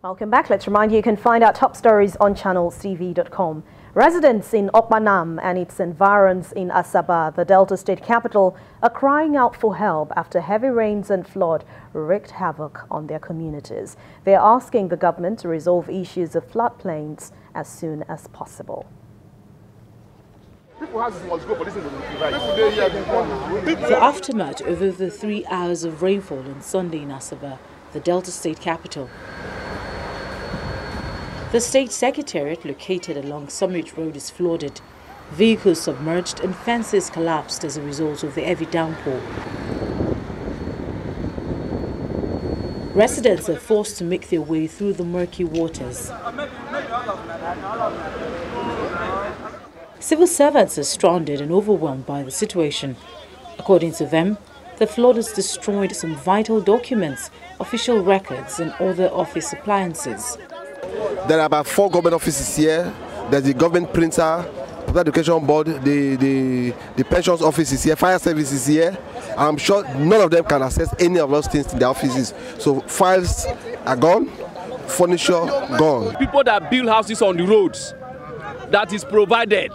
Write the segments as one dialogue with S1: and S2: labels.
S1: Welcome back. Let's remind you can find our top stories on channelstv.com. Residents in Okpanam and its environs in Asaba, the Delta State capital, are crying out for help after heavy rains and flood wreaked havoc on their communities. They are asking the government to resolve issues of floodplains as soon as possible.
S2: The aftermath over the 3 hours of rainfall on Sunday in Asaba, the Delta State capital. The state secretariat located along Summit Road is flooded. Vehicles submerged and fences collapsed as a result of the heavy downpour. Residents are forced to make their way through the murky waters. Civil servants are stranded and overwhelmed by the situation. According to them, the flood has destroyed some vital documents, official records and other office appliances.
S3: There are about 4 government offices here. There's the government printer, the education board, the pensions office is here, fire service is here. I'm sure none of them can access any of those things in their offices. So files are gone, furniture gone.
S4: People that build houses on the roads, that is provided.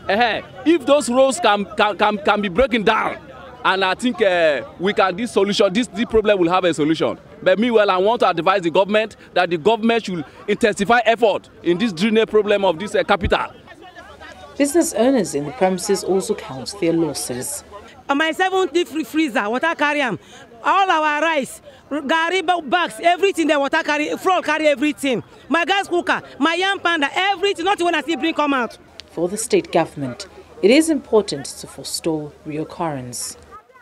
S4: If those roads can be broken down, and I think we can this solution, this problem will have a solution. But meanwhile, I want to advise the government that the government should intensify effort in this drainage problem of this capital.
S2: Business owners in the premises also count their losses.
S5: My 70 free freezer, water carry them. All our rice, gari bags, everything the water carry, flood carry everything. My gas cooker, my yam panda, everything, not when I see bring come out.
S2: For the state government, it is important to forestall reoccurrence.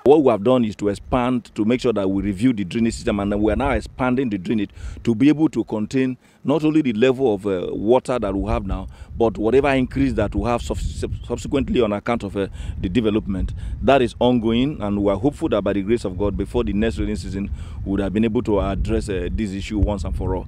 S6: What we have done is to expand, to make sure that we review the drainage system, and then we are now expanding the drainage to be able to contain not only the level of water that we have now, but whatever increase that we have subsequently on account of the development. That is ongoing, and we are hopeful that by the grace of God, before the next rainy season, we would have been able to address this issue once and for all.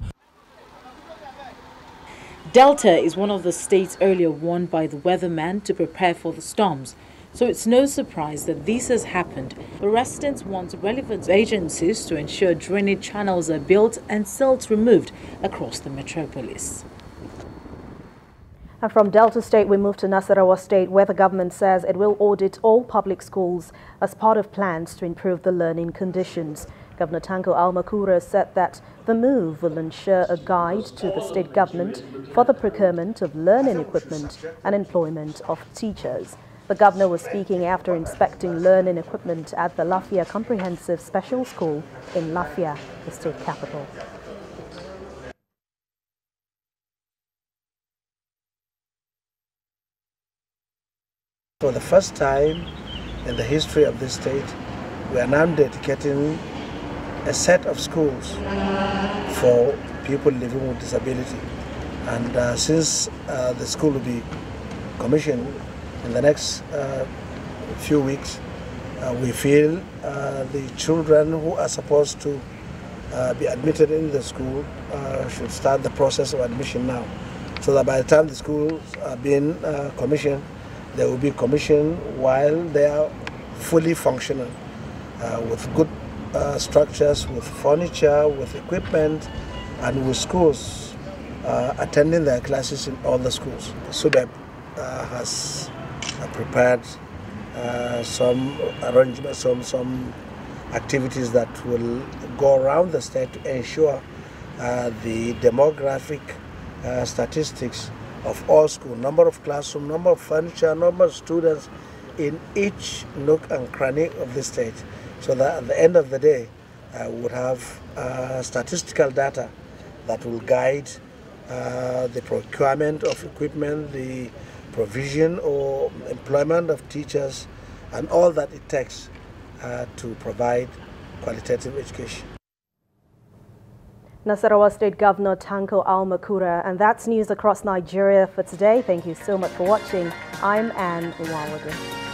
S2: Delta is one of the states earlier warned by the weatherman to prepare for the storms. So it's no surprise that this has happened. The residents want relevant agencies to ensure drainage channels are built and silt removed across the metropolis.
S1: And from Delta State, we move to Nasarawa State, where the government says it will audit all public schools as part of plans to improve the learning conditions. Governor Tanko Almakura said that the move will ensure a guide to the state government for the procurement of learning equipment and employment of teachers. The governor was speaking after inspecting learning equipment at the Lafia Comprehensive Special School in Lafia, the state capital.
S7: For the first time in the history of this state, we are now dedicating a set of schools for people living with disability. And since the school will be commissioned in the next few weeks, we feel the children who are supposed to be admitted in the school should start the process of admission now, so that by the time the schools are being commissioned, they will be commissioned while they are fully functional, with good structures, with furniture, with equipment, and with schools attending their classes in all the schools. SUBEB has prepared some arrangements, some activities that will go around the state to ensure the demographic statistics of all schools, number of classrooms, number of furniture, number of students in each nook and cranny of the state, so that at the end of the day we would have statistical data that will guide the procurement of equipment, the provision or employment of teachers, and all that it takes to provide qualitative education.
S1: Nasarawa State Governor Tanko Almakura, and that's news across Nigeria for today. Thank you so much for watching. I'm Anne Uwawade.